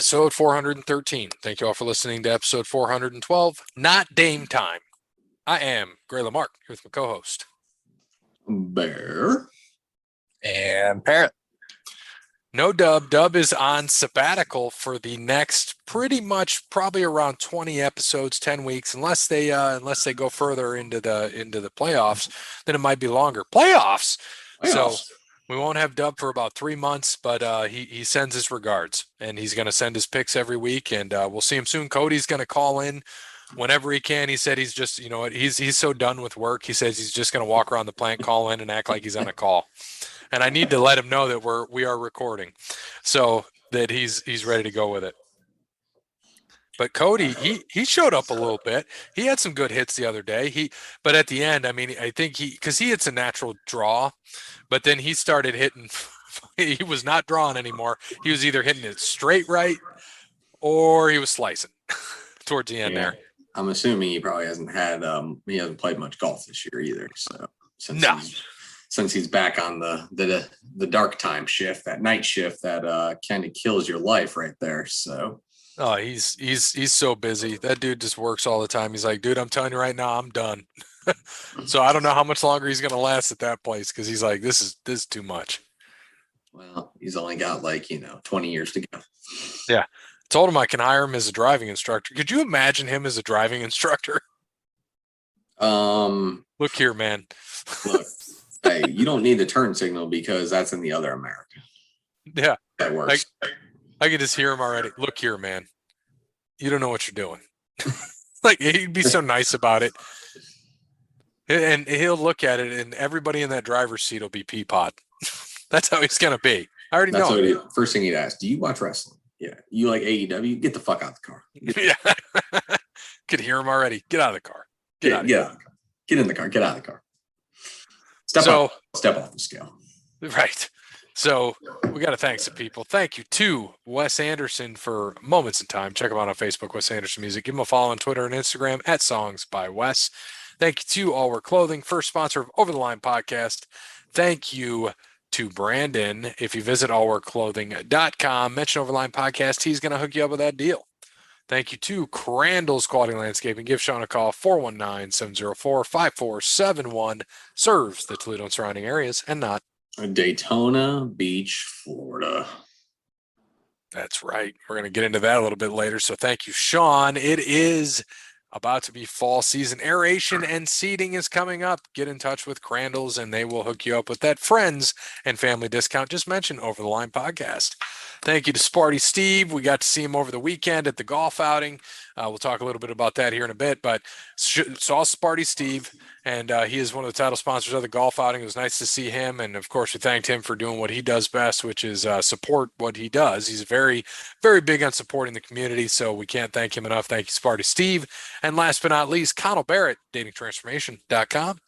episode 413. Thank you all for listening to episode 412, Not Dame Time. I am Gray Lamarck, here with my co-host. Bear. And Parrot. No Dub. Dub is on sabbatical for the next pretty much probably around 20 episodes, 10 weeks, unless they go further into the playoffs, then it might be longer. Playoffs. So we won't have Dub for about 3 months, but he sends his regards, and he's going to send his picks every week, and we'll see him soon. Cody's going to call in whenever he can. He said he's just, he's so done with work. He says he's just going to walk around the plant, call in, and act like he's on a call. And I need to let him know that we are recording, so that he's ready to go with it. But Cody, he showed up a little bit. He had some good hits the other day. But at the end, I mean, I think because he hits a natural draw, but then he started hitting. He was not drawing anymore. He was either hitting it straight right, or he was slicing towards the end there. I'm assuming he probably hasn't played much golf this year either. So since he's back on the dark time shift, that night shift that kind of kills your life right there. So he's so busy. That dude just works all the time. He's like, dude, I'm telling you right now, I'm done. So I don't know how much longer he's gonna last at that place, because he's like, this is too much. Well, he's only got 20 years to go. Yeah. I told him I can hire him as a driving instructor. Could you imagine him as a driving instructor? Look here, man. Look. Hey, you don't need the turn signal because that's in the other America. Yeah. That works. I can just hear him already. Look here, man. You don't know what you're doing. Like, he'd be so nice about it. And he'll look at it, and everybody in that driver's seat will be Peapod. That's how he's going to be. I already know. First thing he'd ask, do you watch wrestling? Yeah. You like AEW? Get the fuck out of the car. Yeah. Could hear him already. Get out of the car. Get out of the car. Get in the car. Get out of the car. Step off the scale. Right. So we got to thank some people. Thank you to Wes Anderson for Moments in Time. Check him out on Facebook, Wes Anderson Music. Give him a follow on Twitter and Instagram at Songs by Wes. Thank you to All Wear Clothing, first sponsor of Over the Line Podcast. Thank you to Brandon. If you visit allwearclothing.com, mention Over the Line Podcast, he's going to hook you up with that deal. Thank you to Crandall's Quality Landscaping. Give Sean a call, 419-704-5471. Serves the Toledo and surrounding areas and not Daytona Beach, Florida. That's right. We're going to get into that a little bit later. So thank you, Sean. It is about to be fall season. Aeration and seeding is coming up. Get in touch with Crandall's, and they will hook you up with that friends and family discount. Just mention Over the Line Podcast. Thank you to Sparty Steve. We got to see him over the weekend at the golf outing. We'll talk a little bit about that here in a bit, but saw Sparty Steve, and he is one of the title sponsors of the golf outing. It was nice to see him, and of course we thanked him for doing what he does best, which is support what he does. He's very, very big on supporting the community, so we can't thank him enough. Thank you, Sparty Steve. And last but not least, Connell Barrett, datingtransformation.com.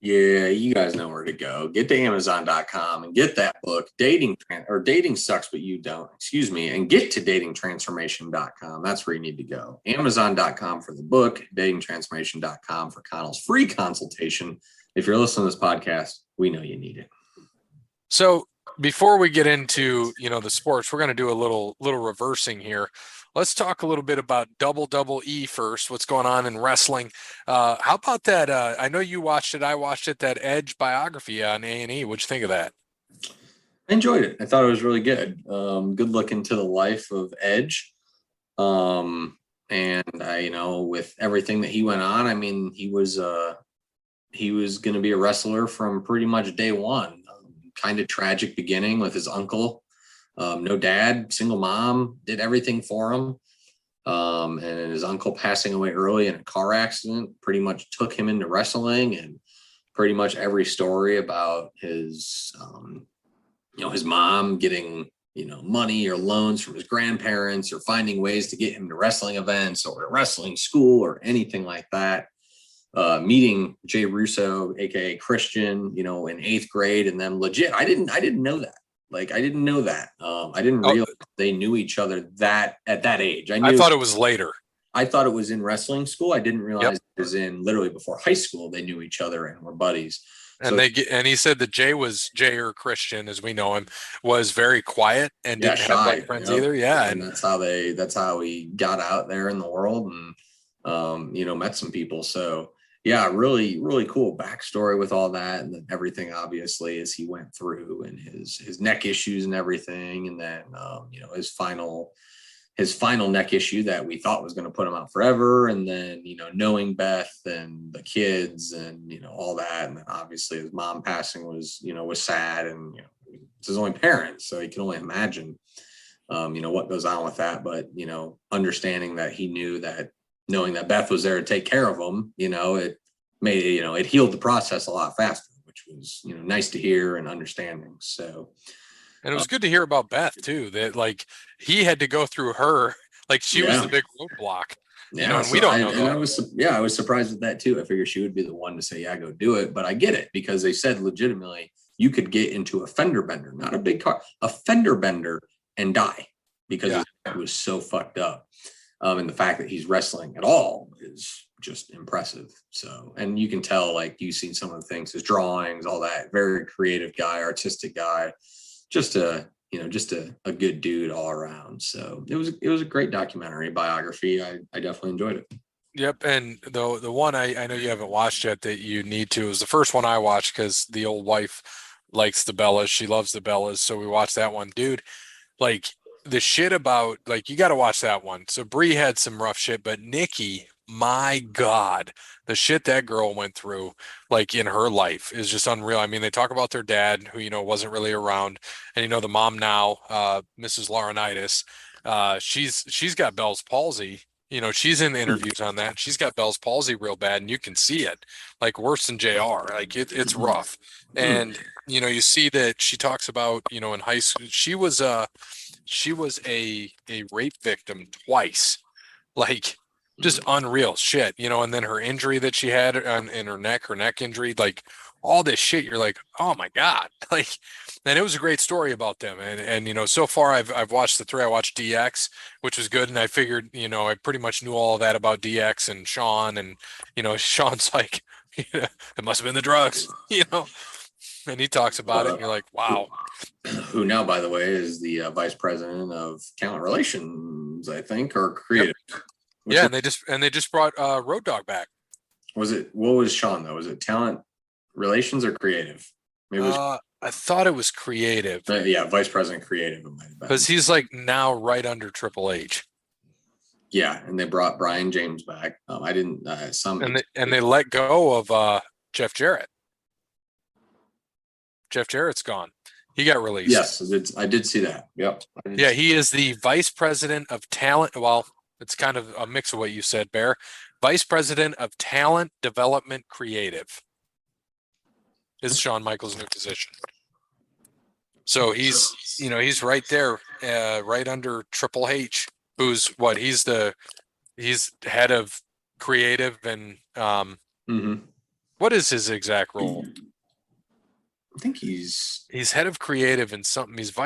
Yeah, you guys know where to go. Get to Amazon.com and get that book, Dating Sucks But You Don't, and get to datingtransformation.com. That's where you need to go. Amazon.com for the book, datingtransformation.com for Connell's free consultation. If you're listening to this podcast, we know you need it. So before we get into, the sports, we're going to do a little reversing here. Let's talk a little bit about Double E first. What's going on in wrestling? How about that? I know you watched it. I watched it. That Edge biography on A&E. What'd you think of that? I enjoyed it. I thought it was really good. Good look into the life of Edge. And with everything that he went on, I mean, he was going to be a wrestler from pretty much day one. Kind of tragic beginning with his uncle. No dad, single mom, did everything for him. And his uncle passing away early in a car accident pretty much took him into wrestling, and pretty much every story about his, his mom getting, money or loans from his grandparents, or finding ways to get him to wrestling events or a wrestling school or anything like that. Meeting Jay Russo, aka Christian, in 8th grade, and then legit. I didn't know that. I didn't know that. I didn't realize they knew each other at that age. I thought it was later. I thought it was in wrestling school. I didn't realize it was in literally before high school. They knew each other and were buddies. And he said that Jay or Christian, as we know him, was very quiet and didn't have like friends either. Yeah. And that's how he got out there in the world and met some people. So yeah, really, really cool backstory with all that. And then everything obviously as he went through and his neck issues and everything. And then his final neck issue that we thought was going to put him out forever. And then, knowing Beth and the kids and, all that. And then obviously his mom passing was sad and, it's his only parent. So he can only imagine, what goes on with that. But, understanding that he knew that knowing that Beth was there to take care of him, it made, it healed the process a lot faster, which was, nice to hear and understanding. So, and it was good to hear about Beth too, that like he had to go through her, like she was the big roadblock. Yeah, and we don't know. And I was surprised at that too. I figured she would be the one to say, yeah, go do it. But I get it because they said legitimately you could get into a fender bender, not a big car, a fender bender and die because it was so fucked up. And the fact that he's wrestling at all is just impressive. So, and you can tell, like you've seen some of the things, his drawings, all that, very creative guy, artistic guy. Just a good dude all around. So it was a great documentary biography. I definitely enjoyed it. Yep. And the one I know you haven't watched yet that you need to is the first one I watched because the old wife likes the Bellas. She loves the Bellas. So we watched that one. Dude, like the shit about like you got to watch that one. So Bree had some rough shit, but Nikki, my God, the shit that girl went through, like in her life, is just unreal. I mean, they talk about their dad, who wasn't really around, and the mom now, Mrs. Laurinaitis, she's got Bell's palsy. She's in the interviews on that. She's got Bell's palsy real bad, and you can see it, like worse than JR. Like it's rough, and you see that she talks about in high school she was a rape victim twice, like just unreal shit, and then her injury that she had in her neck injury, like all this shit, you're like, oh my God. Like, and it was a great story about them. And so far I've watched the three. I watched DX, which was good. And I figured, I pretty much knew all of that about DX and Sean. And, Sean's like, it must have been the drugs, and he talks about it and you're like, wow. Who now, by the way, is the vice president of talent relations, I think, or creative. Yep. Yeah, and they just brought Road Dogg back. What was Sean though? Was it talent relations or creative? Maybe I thought it was creative. Yeah, vice president creative. Because he's like now right under Triple H. Yeah, and they brought Brian James back. I didn't and they let go of Jeff Jarrett. Jeff Jarrett's gone. He got released. Yes, I did see that. Yep. Yeah, he is the vice president of talent. Well, it's kind of a mix of what you said, Bear. Vice president of talent development creative is Shawn Michaels' new position. So he's right there, right under Triple H, who's what? He's head of creative and what is his exact role? I think he's head of creative and something. He's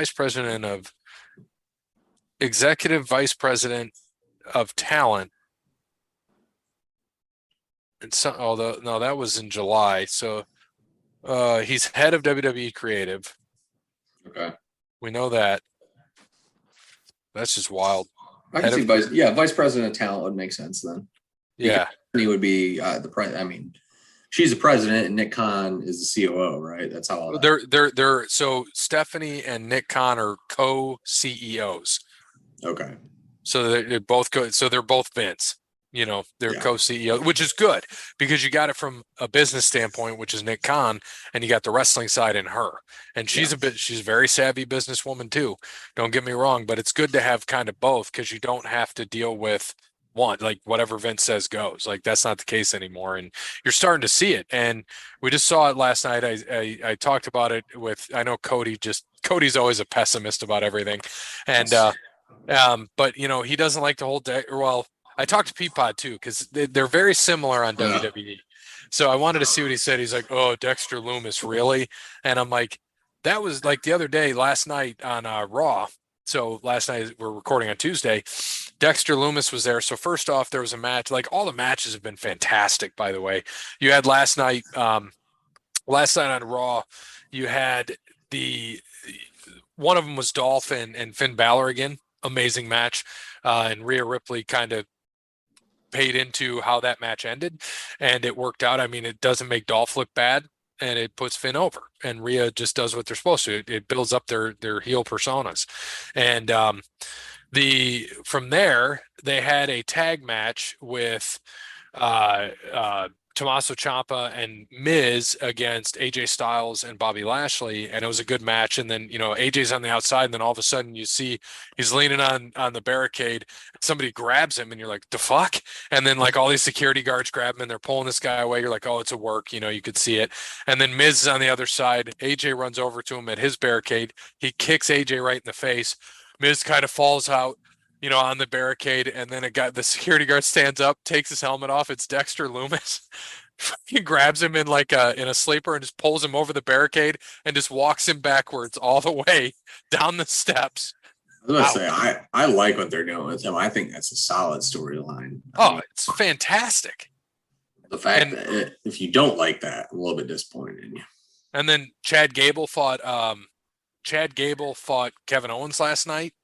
executive vice president of talent. And no, that was in July. So he's head of WWE creative. Okay. We know that. That's just wild. I can see vice president of talent would make sense then. Yeah. He would be the president. I mean, she's the president and Nick Khan is the COO, right? That's how they're so Stephanie and Nick Khan are co-CEOs. Okay. So they're both good. So they're both Vince. They're co-CEO, which is good because you got it from a business standpoint, which is Nick Khan, and you got the wrestling side in her. And she's a very savvy businesswoman too. Don't get me wrong, but it's good to have kind of both because you don't have to deal with one, like whatever Vince says goes. Like that's not the case anymore. And you're starting to see it. And we just saw it last night. I talked about it with, I know Cody's always a pessimist about everything. And, but he doesn't like to hold I talked to Peapod too, because they're very similar on WWE. So I wanted to see what he said. He's like, oh, Dexter Loomis, really? And I'm like, that was like the other day, last night on Raw. So last night, we're recording on Tuesday, Dexter Loomis was there. So first off, there was a match. Like all the matches have been fantastic, by the way. You had last night, last night on Raw, you had the one of them was Dolph and Finn Balor again. Amazing match. And Rhea Ripley kind of paid into how that match ended, and it worked out. I mean, it doesn't make Dolph look bad, and it puts Finn over, and Rhea just does what they're supposed to. It builds up their heel personas, and the from there they had a tag match with uh, uh, Tommaso Ciampa and Miz against AJ Styles and Bobby Lashley, and it was a good match. And then AJ's on the outside, and then all of a sudden you see he's leaning on the barricade. Somebody grabs him, and you're like, "The fuck!" And then like all these security guards grab him, and they're pulling this guy away. You're like, "Oh, it's a work." You could see it. And then Miz is on the other side. AJ runs over to him at his barricade. He kicks AJ right in the face. Miz kind of falls out, on the barricade, and then the security guard stands up, takes his helmet off. It's Dexter Loomis. He grabs him in in a sleeper and just pulls him over the barricade and just walks him backwards all the way down the steps. I was going to say, I like what they're doing with him. I think that's a solid storyline. It's fantastic. The fact that if you don't like that, I'm a little bit disappointed in you. And then Chad Gable fought Kevin Owens last night.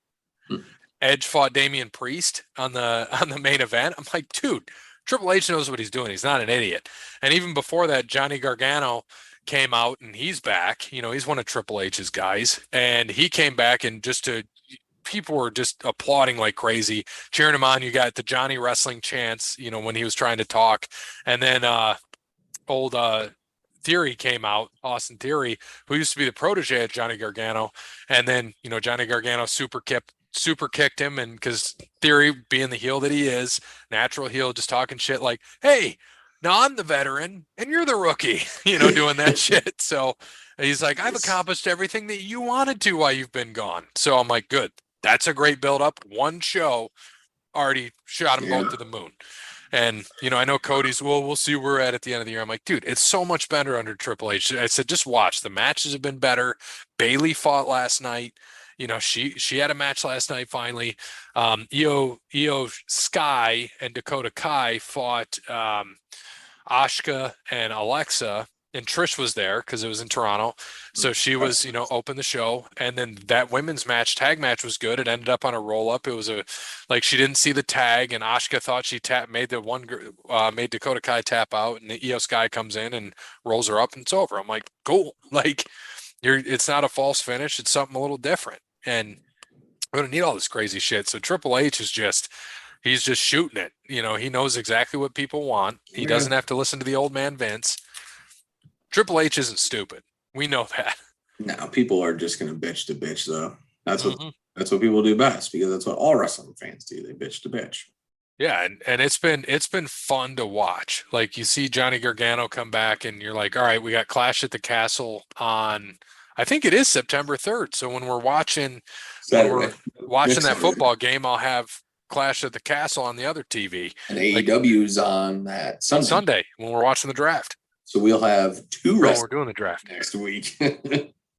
Edge fought Damian Priest on the main event. I'm like, dude, Triple H knows what he's doing. He's not an idiot. And even before that, Johnny Gargano came out, and he's back. He's one of Triple H's guys, and he came back, and people were just applauding like crazy, cheering him on. You got the Johnny Wrestling chants, when he was trying to talk, and then old Theory came out, Austin Theory, who used to be the protege of Johnny Gargano, and then Johnny Gargano super kicked him, and because Theory, being the heel that he is, natural heel, just talking shit like, "Hey, now I'm the veteran and you're the rookie," doing that shit. So he's like, "I've accomplished everything that you wanted to while you've been gone." So I'm like, good. That's a great build up. One show already shot them both to the moon. And, I know Cody's, we'll see where we're at the end of the year. I'm like, dude, it's so much better under Triple H. I said, just watch. The matches have been better. Bayley fought last night. She had a match last night finally. Io Sky and Dakota Kai fought Ashka and Alexa, and Trish was there because it was in Toronto. So she was, open the show. And then that women's tag match was good. It ended up on a roll up. It was she didn't see the tag, and Ashka thought she made made Dakota Kai tap out, and the Io Sky comes in and rolls her up, and it's over. I'm like, cool. It's not a false finish. It's something a little different. And we don't need all this crazy shit. So Triple H is he's just shooting it. He knows exactly what people want. He doesn't have to listen to the old man Vince. Triple H isn't stupid. We know that. No, people are just going to bitch though. That's what people do best, because that's what all wrestling fans do. They bitch to bitch. Yeah, and it's been fun to watch. Like, you see Johnny Gargano come back, and you're like, all right, we got Clash at the Castle on, I think it is September 3rd. So when we're watching that football game, I'll have Clash at the Castle on the other TV. And AEW's on that Sunday when we're watching the draft. So we'll have two we're doing the draft next week.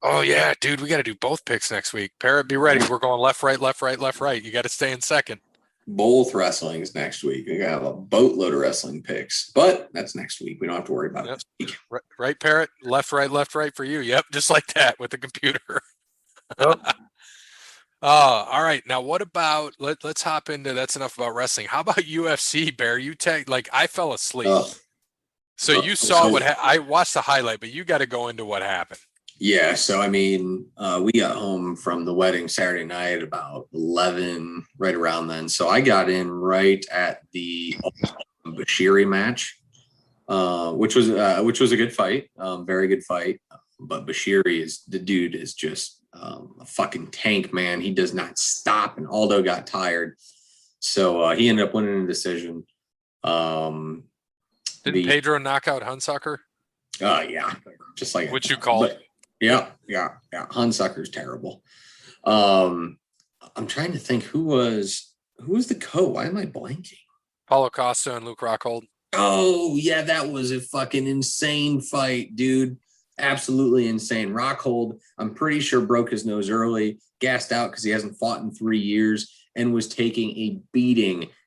Oh yeah, dude, we got to do both picks next week. Parrot, be ready. We're going left, right, left, right, left, right. You got to stay in second. Both wrestlings next week. We got a boatload of wrestling picks, but that's next week. We don't have to worry about it this week. Right, Parrot, left, right for you. Yep, just like that with the computer. All right. Now, what about let's hop into that's enough about wrestling. How about UFC, Bear? You I fell asleep. So you saw I watched the highlight, but you got to go into what happened. Yeah. So, we got home from the wedding Saturday night about 11, right around then. So I got in right at the Bashiri match, which was a good fight. Very good fight. But Bashiri is just a fucking tank, man. He does not stop, and Aldo got tired. So he ended up winning a decision. Didn't Pedro knock out Hunsucker? Yeah. Just like what you called. Yeah. Hunsucker's terrible. I'm trying to think who was the Why am I blanking? Paulo Costa and Luke Rockhold. Oh, yeah, that was a fucking insane fight, dude. Absolutely insane. Rockhold, I'm pretty sure, broke his nose early, gassed out because he hasn't fought in 3 years, and was taking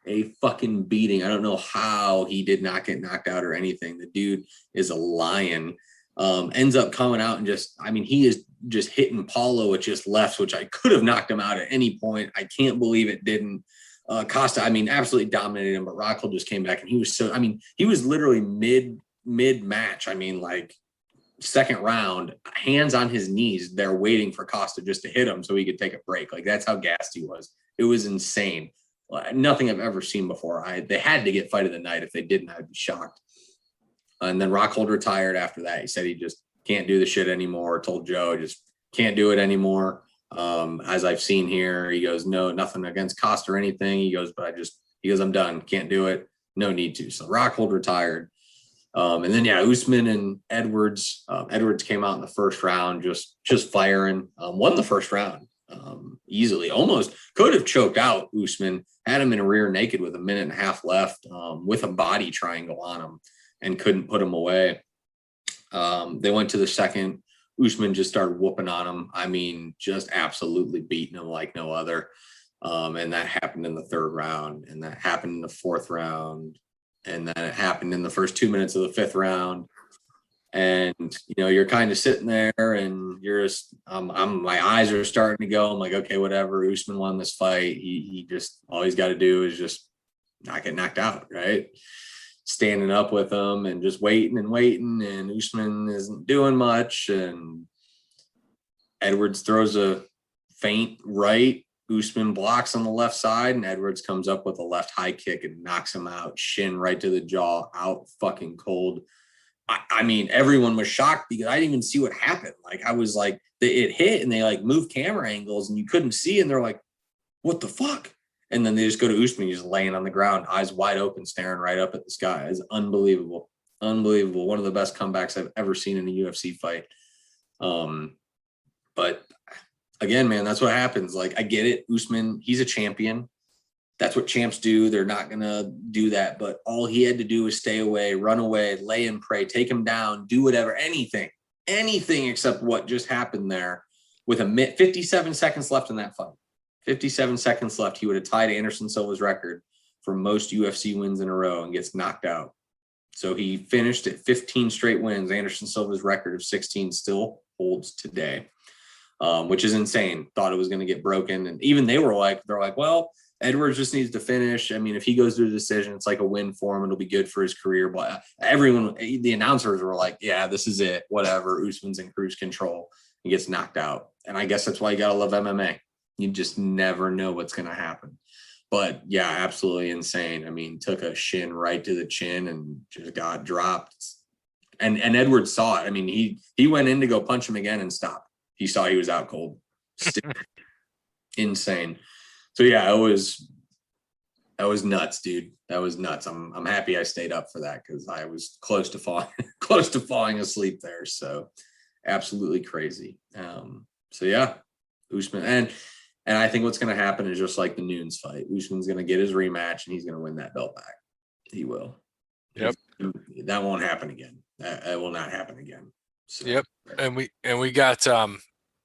a fucking beating. I don't know how he did not get knocked out or anything. The dude is a lion. ends up coming out and he is just hitting Paulo with just lefts, which I could have knocked him out at any point. I can't believe it didn't. Costa, absolutely dominated him, but Rockhold just came back and he was he was literally mid match. Like second round, hands on his knees, they're waiting for Costa just to hit him so he could take a break. Like that's how gassed he was. It was insane. Nothing I've ever seen before. They had to get fight of the night. If they didn't, I'd be shocked. And then Rockhold retired after that. He said he just can't do the shit anymore. Told Joe, just can't do it anymore. As I've seen here, he goes, no, nothing against Costa or anything. He goes, I'm done. Can't do it. No need to. So Rockhold retired. And then, Usman and Edwards. Edwards came out in the first round, just firing. Won the first round easily. Almost could have choked out Usman. Had him in a rear naked with a minute and a half left with a body triangle on him and couldn't put him away. They went to the second. Usman just started whooping on him. Just absolutely beating him like no other. And that happened in the third round, and that happened in the fourth round. And then it happened in the first 2 minutes of the fifth round. And, you're kind of sitting there and you're just, my eyes are starting to go. I'm like, okay, whatever. Usman won this fight. He just, all he's got to do is just not get knocked out, right? Standing up with him and just waiting. And Usman isn't doing much. And Edwards throws a feint right. Usman blocks on the left side, and Edwards comes up with a left high kick and knocks him out, shin right to the jaw, out fucking cold. Everyone was shocked because I didn't even see what happened. I was like, it hit and they moved camera angles and you couldn't see. And they're like, what the fuck? And then they just go to Usman, he's just laying on the ground, eyes wide open, staring right up at the sky. It's unbelievable. Unbelievable. One of the best comebacks I've ever seen in a UFC fight. But again, man, that's what happens. I get it. Usman, he's a champion. That's what champs do. They're not going to do that. But all he had to do was stay away, run away, lay and pray, take him down, do whatever, anything except what just happened there with 57 seconds left in that fight. 57 seconds left. He would have tied Anderson Silva's record for most UFC wins in a row and gets knocked out. So he finished at 15 straight wins. Anderson Silva's record of 16 still holds today, which is insane. Thought it was going to get broken. And even they're like, well, Edwards just needs to finish. If he goes through the decision, it's like a win for him. It'll be good for his career. But everyone, the announcers were like, yeah, this is it. Whatever. Usman's in cruise control. He gets knocked out. And I guess that's why you got to love MMA. You just never know what's going to happen. But yeah, absolutely insane. Took a shin right to the chin and just got dropped. And Edwards saw it. He went in to go punch him again and stopped. He saw he was out cold. Insane. So yeah, that was nuts, dude. That was nuts. I'm happy I stayed up for that because I was close to falling asleep there. So absolutely crazy. So yeah, Usman and I think what's going to happen is just like the Nunes fight. Usman's going to get his rematch and he's going to win that belt back. He will. Yep. That won't happen again. That will not happen again. So, yep. And we got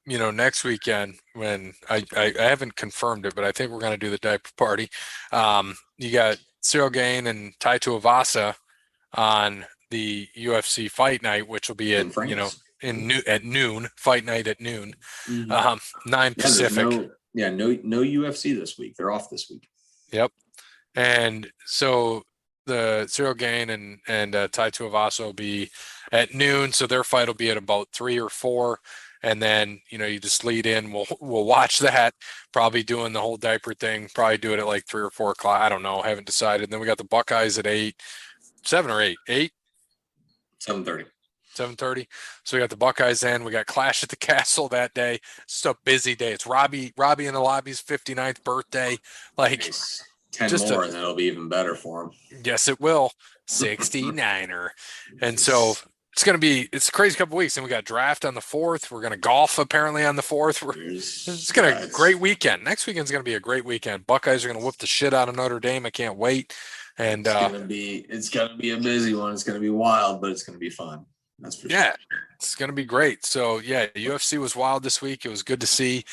next weekend when I haven't confirmed it, but I think we're going to do the diaper party. You got Cyril Gain and Tai Tuivasa on the UFC fight night, which will be at at noon. Fight night at noon, 9 Pacific. No UFC this week. They're off this week. Yep. And so the Cyril Gain and Tai Tuivasa will be at noon. So their fight will be at about 3 or 4. And then, you just lead in, we'll watch that, probably doing the whole diaper thing, probably do it at like 3 or 4 o'clock. I don't know. Haven't decided. And then we got the Buckeyes at 7 or 8, 7:30. 7:30. So we got the Buckeyes in. We got Clash at the Castle that day. It's a busy day. It's Robbie in the lobby's 59th birthday. Nice. 10 more, and that'll be even better for him. Yes, it will. 69er. And so it's a crazy couple weeks. And we got draft on the 4th. We're going to golf apparently on the 4th. It's going to be a great weekend. Next weekend's going to be a great weekend. Buckeyes are going to whoop the shit out of Notre Dame. I can't wait. And it's going to be a busy one. It's going to be wild, but it's going to be fun. That's for sure. It's going to be great. So yeah, UFC was wild this week. It was good to see.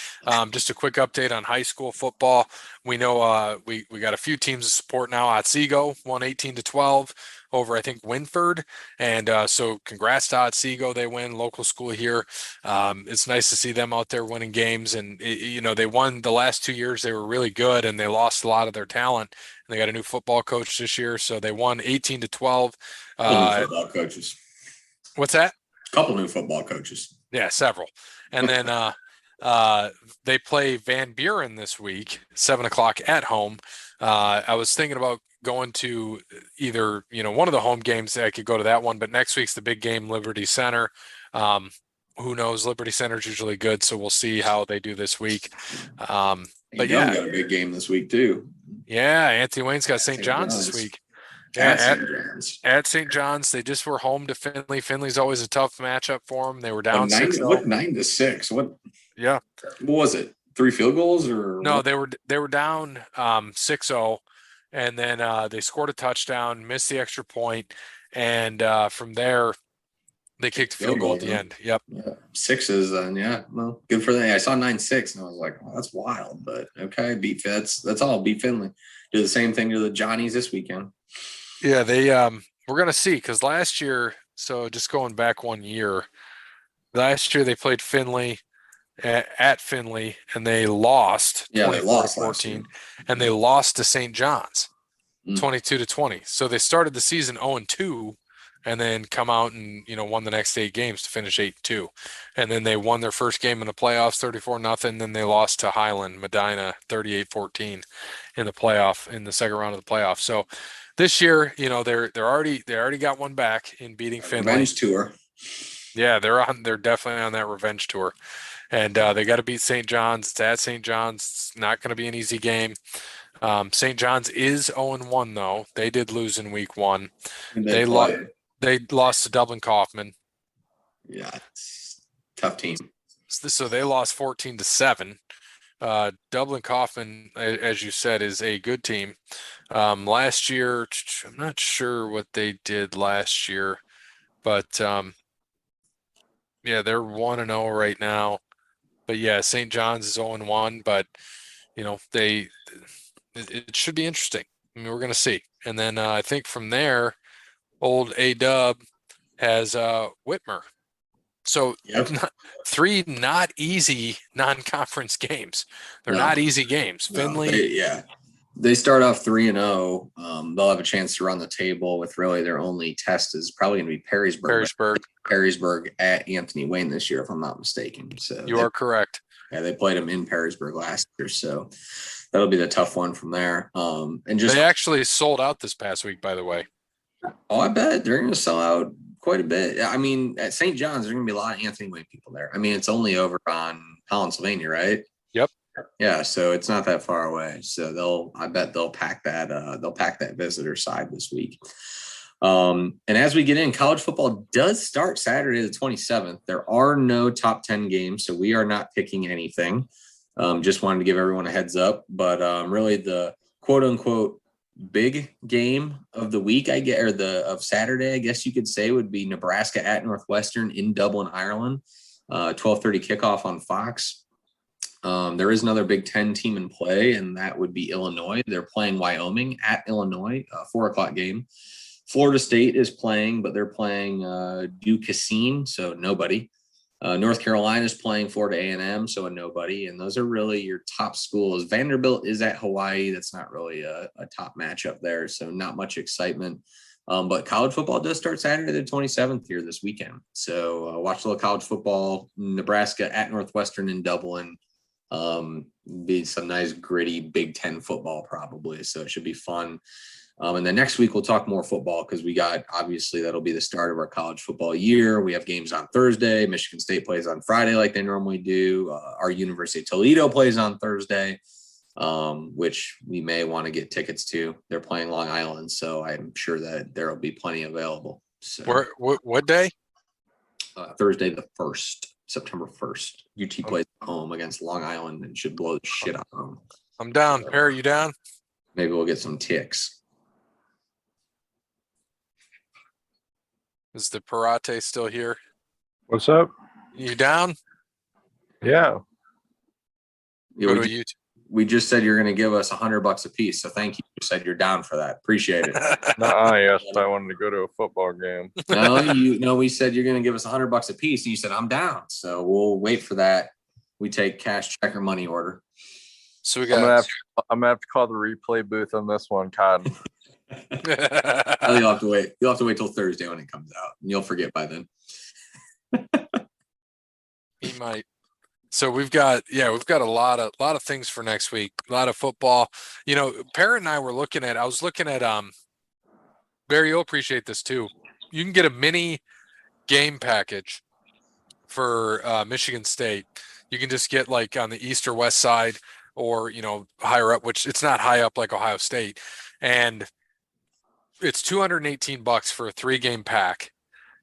Just a quick update on high school football. We know we got a few teams to support now. Otsego won 18-12. over, I think, Winford. And so congrats to Otsego. They win, local school here. It's nice to see them out there winning games. And, they won the last 2 years. They were really good, and they lost a lot of their talent. And they got a new football coach this year. So they won 18-12. Couple new football coaches. What's that? Couple new football coaches. Yeah, several. And then they play Van Buren this week, 7:00 at home. I was thinking about going to either, one of the home games. I could go to that one, but next week's the big game, Liberty Center. Who knows? Liberty Center is usually good, so we'll see how they do this week. But yeah, got a big game this week too. Yeah, Anthony Wayne's got St. John's this week. Yeah, at St. John's, they just were home to Findlay. Findlay's always a tough matchup for them. They were down 6-0. 9-6? What? Yeah. What was it? 3 field goals or no? What? They were down 6-0, and then they scored a touchdown, missed the extra point, and from there they kicked a field goal at the end. Yep. Yeah. 6s, and well, good for them. I saw 9-6, and I was like, oh, that's wild, but okay, beat Fitz. That's all. Beat Findlay. Do the same thing to the Johnnies this weekend. Yeah, we're gonna see, because last year, so just going back 1 year, last year they played Findlay at Findlay, and they lost. Yeah, they lost 14, and they lost to St. John's 22-20. So they started the season 0-2, and then come out and won the next 8 games to finish 8-2, and then they won their first game in the playoffs 34-0. Then they lost to Highland Medina 38-14 in the second round of the playoffs. So this year, they already got one back in beating Findlay. Revenge tour. Yeah, they're definitely on that revenge tour, and they got to beat St. John's. It's at St. John's. It's not going to be an easy game. St. John's is 0-1 though. They did lose in week 1. They lost to Dublin Kaufman. Yeah, it's a tough team. So they lost 14-7. Dublin Kaufman, as you said, is a good team. Last year, I'm not sure what they did last year, but yeah, they're 1-0 right now. But yeah, St. John's is 0-1, but it should be interesting. I mean, we're going to see. And then I think from there, old A-Dub has Whitmer. So Yep. 3 not easy non-conference games. They're not easy games. Findlay. They start off 3-0. They'll have a chance to run the table with really their only test is probably going to be Perrysburg at Anthony Wayne this year, if I'm not mistaken. So you are correct. Yeah, they played them in Perrysburg last year, so that'll be the tough one from there. They actually sold out this past week, by the way. Oh, I bet they're going to sell out quite a bit. I mean, at St. John's, there's going to be a lot of Anthony Wayne people there. I mean, it's only over on Pennsylvania, right? Yep. Yeah, so it's not that far away. So I bet they'll pack that visitor side this week. And as we get in, college football does start Saturday the 27th. There are no top 10 games, so we are not picking anything. Just wanted to give everyone a heads up, but really the quote unquote big game of the week, of Saturday, I guess you could say, would be Nebraska at Northwestern in Dublin, Ireland. 12:30 kickoff on Fox. There is another Big Ten team in play, and that would be Illinois. They're playing Wyoming at Illinois, 4:00 game. Florida State is playing, but they're playing Duquesne, so nobody. North Carolina is playing Florida A&M, so a nobody. And those are really your top schools. Vanderbilt is at Hawaii. That's not really a top matchup there, so not much excitement. But college football does start Saturday the 27th here this weekend. So watch a little college football. Nebraska at Northwestern in Dublin. Be some nice gritty Big Ten football probably. So it should be fun. And then next week we'll talk more football because obviously that'll be the start of our college football year. We have games on Thursday. Michigan State plays on Friday like they normally do. Our University of Toledo plays on Thursday, which we may want to get tickets to. They're playing Long Island, so I'm sure that there will be plenty available. So, what day? Thursday the 1st, September 1st. UT plays at home against Long Island and should blow the shit out of them. I'm down. Parrot, you down? Maybe we'll get some ticks. Is the Parrot still here? What's up? You down? Yeah. Yeah, Go to we just said you're going to give us $100 a piece. So thank you. You said you're down for that. Appreciate it. Yes, I wanted to go to a football game. No, we said you're going to give us $100 a piece, and you said I'm down. So we'll wait for that. We take cash, check, or money order. So we I'm got. gonna have to call the replay booth on this one, Cotton. You'll have to wait. You'll have to wait till Thursday when it comes out, and you'll forget by then. He might. So we've got a lot of things for next week. A lot of football. Parrot and I were looking at. I was looking at Barry, you'll appreciate this too. You can get a mini game package for Michigan State. You can just get like on the east or west side, or higher up, which it's not high up like Ohio State, and it's $218 for a 3-game pack,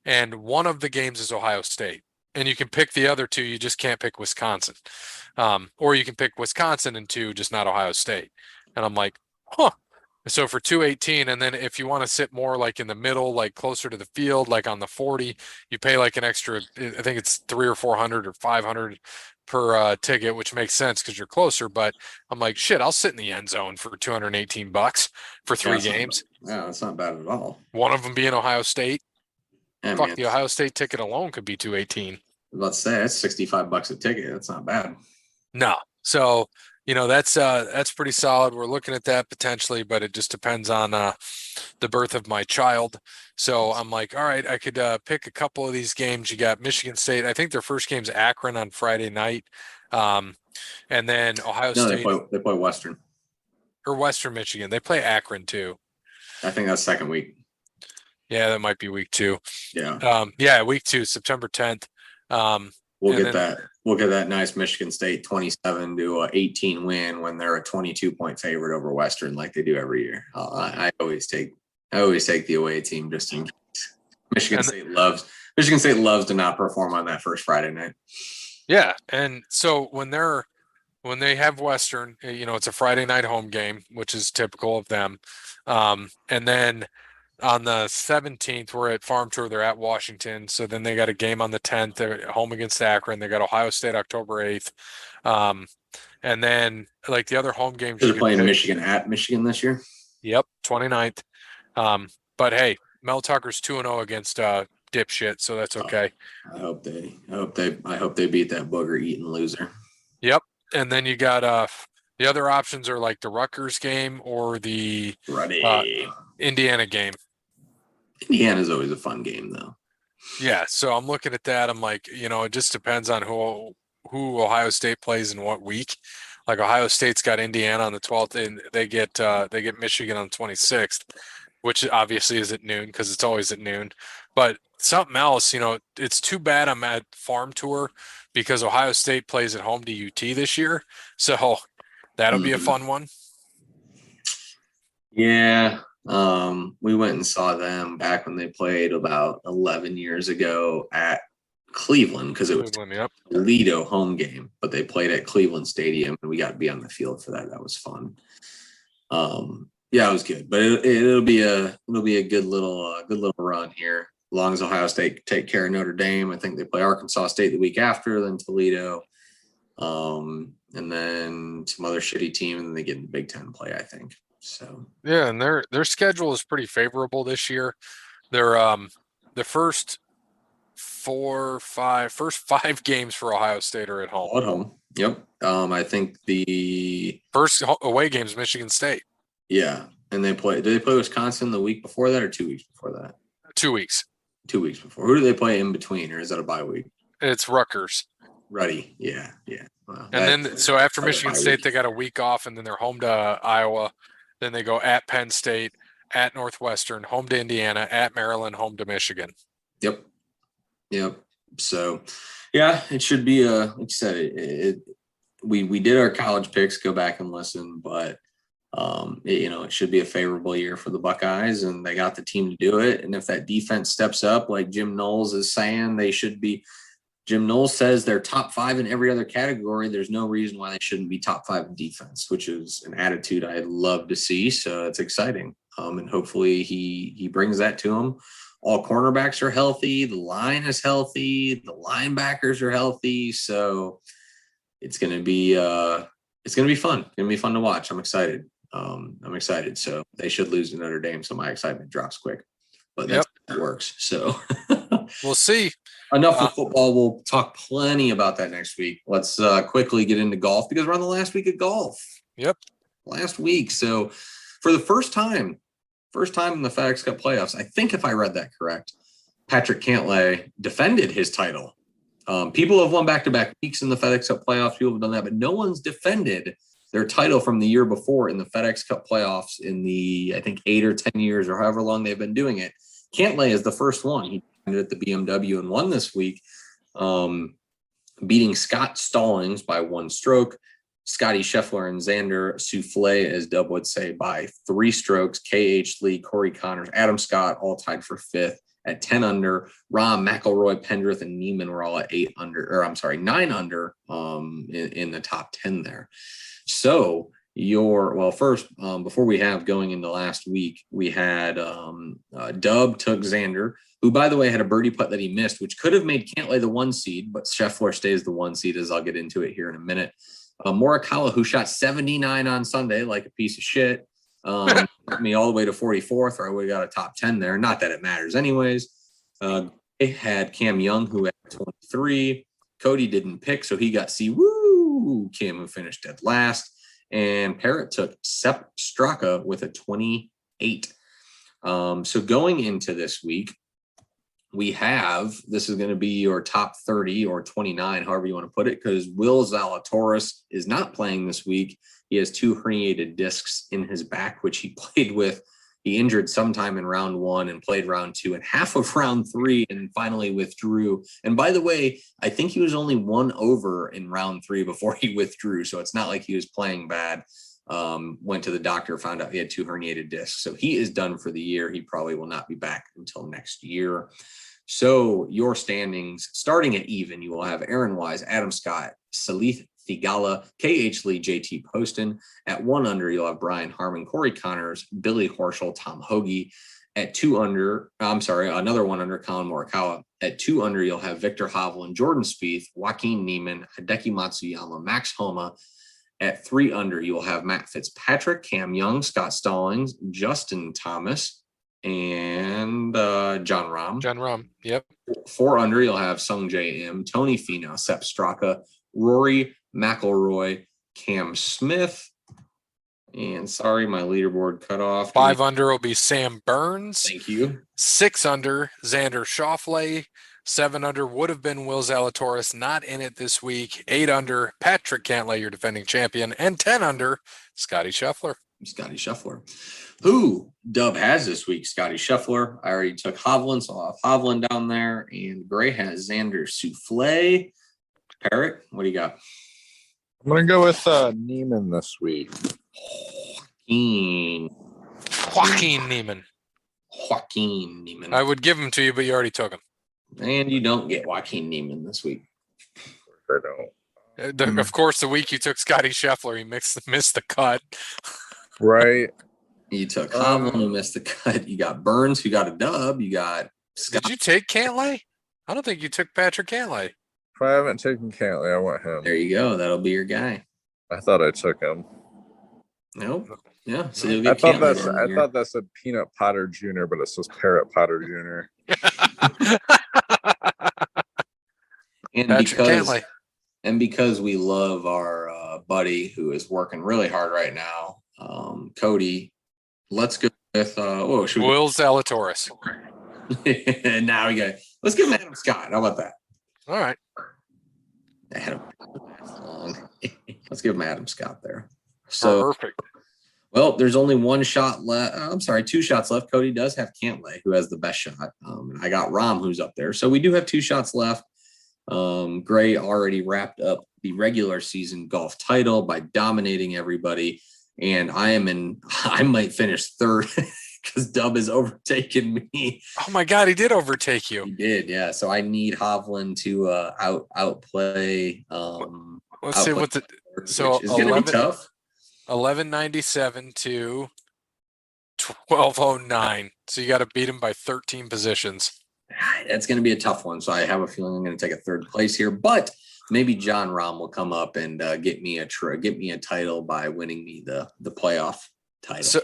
and one of the games is Ohio State, and you can pick the other 2. You just can't pick Wisconsin, or you can pick Wisconsin and 2, just not Ohio State. And I'm like, huh. So for $218, and then if you want to sit more like in the middle, like closer to the field, like on the 40, you pay like an extra. I think it's $300 or $400 or $500 per ticket, which makes sense because you're closer. But I'm like, shit, I'll sit in the end zone for $218 for 3 games. Yeah, that's not bad at all. One of them being Ohio State. Yeah, Fuck, the Ohio State ticket alone could be $218. Let's say that's $65 a ticket. That's not bad. No, so that's pretty solid. We're looking at that potentially, but it just depends on the birth of my child. So I'm like, all right, I could pick a couple of these games. You got Michigan State. I think their first game's Akron on Friday night, and then Ohio State. They play Western or Western Michigan. They play Akron too. I think that's second week. Yeah, that might be week 2. Yeah. Week 2, September 10th. We'll get that nice Michigan State 27 to 18 win when they're a 22-point favorite over Western, like they do every year. I always take the away team just in case. Michigan State loves to not perform on that first Friday night. Yeah, and so when they have Western, it's a Friday night home game, which is typical of them. And then on the 17th, we're at Farm Tour. They're at Washington. So then they got a game on the 10th. They're home against Akron. They got Ohio State October 8th. And then like the other home games. They're playing Michigan at Michigan this year. Yep, 29th. But hey, Mel Tucker's 2-0 against dipshit, so that's okay. I hope they beat that booger eating loser. Yep. And then you got the other options are like the Rutgers game or the Indiana game. Indiana's always a fun game though. Yeah, so I'm looking at that. I'm like, it just depends on who Ohio State plays in what week. Like Ohio State's got Indiana on the 12th, and they get Michigan on the 26th, which obviously is at noon because it's always at noon. But something else, it's too bad I'm at Farm Tour because Ohio State plays at home to UT this year. So that'll be a fun one. Yeah. We went and saw them back when they played about 11 years ago at Cleveland because it was a Toledo home game, but they played at Cleveland Stadium and we got to be on the field for that. That was fun. Yeah, it was good, but it'll be a good little run here. As long as Ohio State take care of Notre Dame, I think they play Arkansas State the week after, then Toledo, and then some other shitty team, and then they get in the Big Ten play, I think. So yeah, and their schedule is pretty favorable this year. They're the first 5 games for Ohio State are at home. All at home. Yep. I think the first away game is Michigan State. Yeah, and did they play Wisconsin the week before that or 2 weeks before that? 2 weeks. 2 weeks before. Who do they play in between, or is that a bye week? It's Rutgers. Ready. Yeah. Well, and then so after Michigan State, they got a week off, and then they're home to Iowa. Then they go at Penn State, at Northwestern, home to Indiana, at Maryland, home to Michigan. Yep. So, yeah, it should be like you said. We did our college picks. Go back and listen, but it should be a favorable year for the Buckeyes, and they got the team to do it. And if that defense steps up, like Jim Knowles is saying, they should be. Jim Knowles says they're top 5 in every other category. There's no reason why they shouldn't be top 5 in defense, which is an attitude I'd love to see. So it's exciting. And hopefully he brings that to them. All cornerbacks are healthy. The line is healthy. The linebackers are healthy. So it's going to be It's going to be fun. It's going to be fun to watch. I'm excited. So they should lose to Notre Dame. So my excitement drops quick, but that's how it works. So we'll see. Enough of football. We'll talk plenty about that next week. Let's quickly get into golf because we're on the last week of golf. Yep. Last week. So for the first time in the FedEx Cup playoffs, I think if I read that correct, Patrick Cantlay defended his title. People have won back-to-back weeks in the FedEx Cup playoffs. People have done that, but no one's defended their title from the year before in the FedEx Cup playoffs in the, I think, 8 or 10 years or however long they've been doing it. Cantlay is the first one. He defended at the BMW and won this week, beating Scott Stallings by 1 stroke. Scotty Scheffler and Xander Souffle, as Dub would say, by 3 strokes. K.H. Lee, Corey Connors, Adam Scott, all tied for 5th at 10 under. Rahm, McIlroy, Pendrith, and Neiman were all at 9 under in the top 10 there. So first, before we have going into last week, we had Dub took Xander, who, by the way, had a birdie putt that he missed, which could have made Cantlay the 1 seed, but Scheffler stays the 1 seed, as I'll get into it here in a minute. Morikawa, who shot 79 on Sunday like a piece of shit, took me all the way to 44th, or I would have got a top 10 there. Not that it matters anyways. They had Cam Young, who had 23. Cody didn't pick, so he got C. Woo! Cam, who finished dead last. And Parrot took Sepp Straka with a 28. So going into this week, this is going to be your top 30 or 29, however you want to put it, because Will Zalatoris is not playing this week. He has 2 herniated discs in his back, which he played with. He injured sometime in round 1 and played round 2 and half of round 3 and finally withdrew. And by the way, I think he was only 1 over in round 3 before he withdrew. So it's not like he was playing bad. Went to the doctor, found out he had 2 herniated discs. So he is done for the year. He probably will not be back until next year. So your standings, starting at even, you will have Aaron Wise, Adam Scott, Salith Thigala, K.H. Lee, J.T. Poston. At 1 under, you'll have Brian Harmon, Corey Connors, Billy Horschel, Tom Hoagie. At 2 under, another 1 under, Colin Morikawa. At 2 under, you'll have Victor Hovland, Jordan Spieth, Joaquin Neiman, Hideki Matsuyama, Max Homa. At 3 under, you will have Matt Fitzpatrick, Cam Young, Scott Stallings, Justin Thomas, and John Rahm. John Rahm, yep. 4 under, you'll have Sung J M, Tony Finau, Sepp Straka, Rory McIlroy, Cam Smith, and sorry, my leaderboard cut off. 5 under will be Sam Burns. Thank you. 6 under, Xander Schauffele. 7 under would have been Will Zalatoris, not in it this week. 8 under, Patrick Cantlay, your defending champion. And 10 under, Scotty Scheffler. Who Dub has this week? Scotty Scheffler. I already took Hovland, so I'll have Hovland down there. And Gray has Xander Souffle. Parrot, what do you got? I'm going to go with Neiman this week. Joaquin Neiman. I would give him to you, but you already took him. And you don't get Joaquin Neiman this week. I don't. Of course, the week you took Scotty Scheffler, he missed the cut. Right. You took Hovland, who missed the cut. You got Burns, who got a dub. You got Scott. Did you take Cantlay? I don't think you took Patrick Cantlay. If I haven't taken Cantlay, I want him. There you go. That'll be your guy. I thought I took him. Nope. Yeah. So I thought that said Peanut Potter Jr., but it says Parrot Potter Jr. And because we love our buddy who is working really hard right now, Cody, let's go with Will Zalatoris. And now let's give him Adam Scott. How about that? All right. Let's give him Adam Scott there. So perfect. Well, there's only 1 shot left. 2 shots left. Cody does have Cantlay, who has the best shot. And I got Rahm, who's up there. So we do have 2 shots left. Gray already wrapped up the regular season golf title by dominating everybody. And I might finish 3rd because Dub has overtaken me. Oh my God, he did overtake you. He did, yeah. So I need Hovland to outplay. Let's see what it's going to be tough. 1197 to 1209. So you got to beat him by 13 positions. That's going to be a tough one. So I have a feeling I'm going to take a 3rd place here. But maybe John Rahm will come up and get me a title by winning me the playoff title.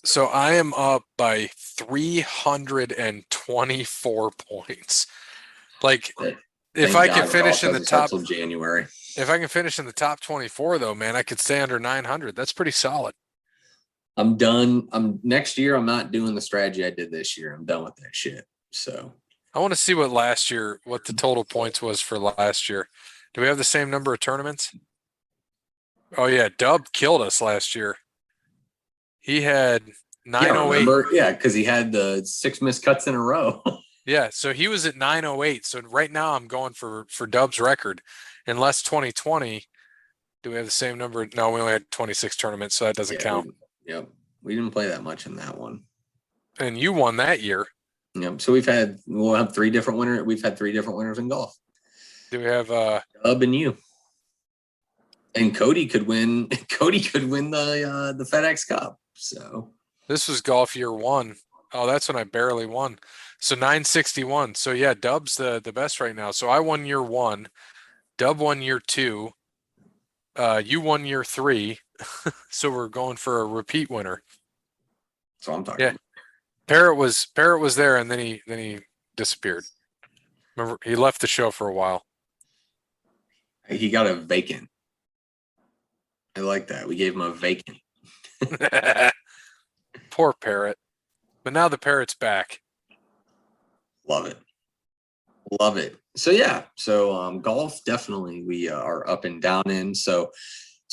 So I am up by 324 points. Like, if I can finish in the top till January. If I can finish in the top 24, though, man, I could stay under 900. That's pretty solid. I'm done. Next year. I'm not doing the strategy I did this year. I'm done with that shit. So I want to see what the total points was for last year. Do we have the same number of tournaments? Oh yeah, Dub killed us last year. He had 908. Yeah, because he had the 6 missed cuts in a row. Yeah, so he was at 908. So right now I'm going for Dub's record. Unless 2020, do we have the same number? No, we only had 26 tournaments, so that doesn't count. We didn't play that much in that one. And you won that year. Yep. So we'll have 3 different winners. We've had 3 different winners in golf. Do we have Dub and you? And Cody could win. Cody could win the FedEx Cup. So this was golf year 1. Oh, that's when I barely won. So 961. So yeah, Dub's the best right now. So I won year 1. Dub won year 2. You won year 3. So we're going for a repeat winner. So I'm talking. Yeah. Parrot was there, and then he disappeared. Remember, he left the show for a while. He got a vacant. I like that. We gave him a vacant. Poor Parrot. But now the Parrot's back. Love it. So yeah. So golf definitely we are up and down in. So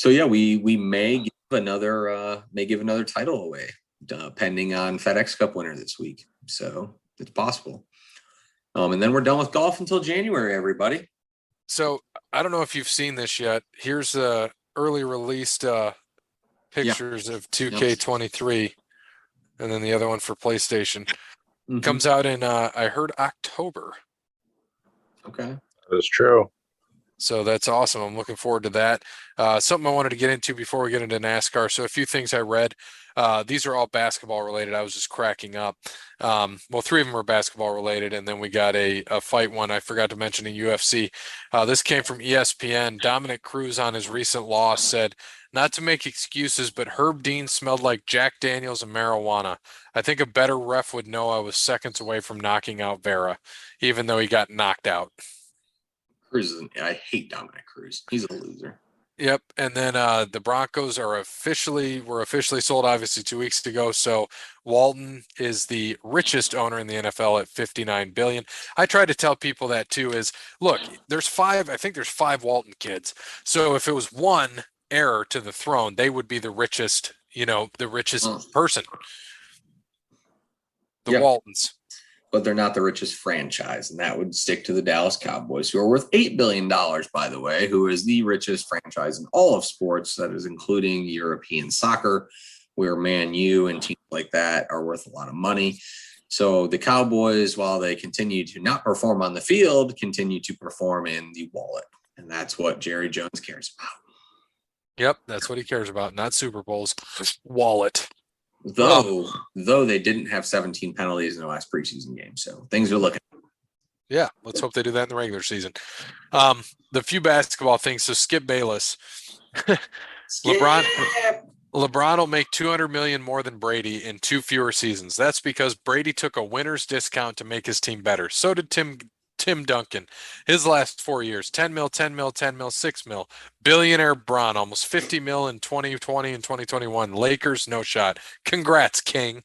yeah, we may give another title away, depending on FedEx Cup winner this week. So it's possible. And then we're done with golf until January, everybody. So I don't know if you've seen this yet. Here's the early released pictures of 2K23, and then the other one for PlayStation. Mm-hmm. Comes out in I heard October. Okay, that is true. So that's awesome. I'm looking forward to that. Something I wanted to get into before we get into NASCAR. So a few things I read. These are all basketball related. I was just cracking up. Well, 3 of them were basketball related, and then we got a fight one I forgot to mention in UFC. This came from ESPN. Dominic Cruz on his recent loss said, "Not to make excuses, but Herb Dean smelled like Jack Daniels and marijuana. I think a better ref would know I was seconds away from knocking out Vera, even though he got knocked out." I hate Dominic Cruz. He's a loser. Yep. And then the Broncos were officially sold, obviously, 2 weeks ago. So Walton is the richest owner in the NFL at $59 billion. I try to tell people that too is, look, I think there's 5 Walton kids. So if it was one heir to the throne, they would be the richest person. The Waltons. But they're not the richest franchise, and that would stick to the Dallas Cowboys, who are worth $8 billion, by the way, who is the richest franchise in all of sports, that is including European soccer, where Man U and teams like that are worth a lot of money. So the Cowboys, while they continue to not perform on the field, continue to perform in the wallet, and that's what Jerry Jones cares about. Yep, that's what he cares about, not Super Bowls. Wallet. Though they didn't have 17 penalties in the last preseason game, so things are looking. Yeah, let's hope they do that in the regular season. The few basketball things. So Skip Bayless, LeBron will make $200 million more than Brady in 2 fewer seasons. That's because Brady took a winner's discount to make his team better. So did Tim Duncan. His last 4 years, 10 mil, 10 mil, 10 mil, 6 mil. Billionaire Bron, almost 50 mil in 2020 and 2021. Lakers, no shot. Congrats, King.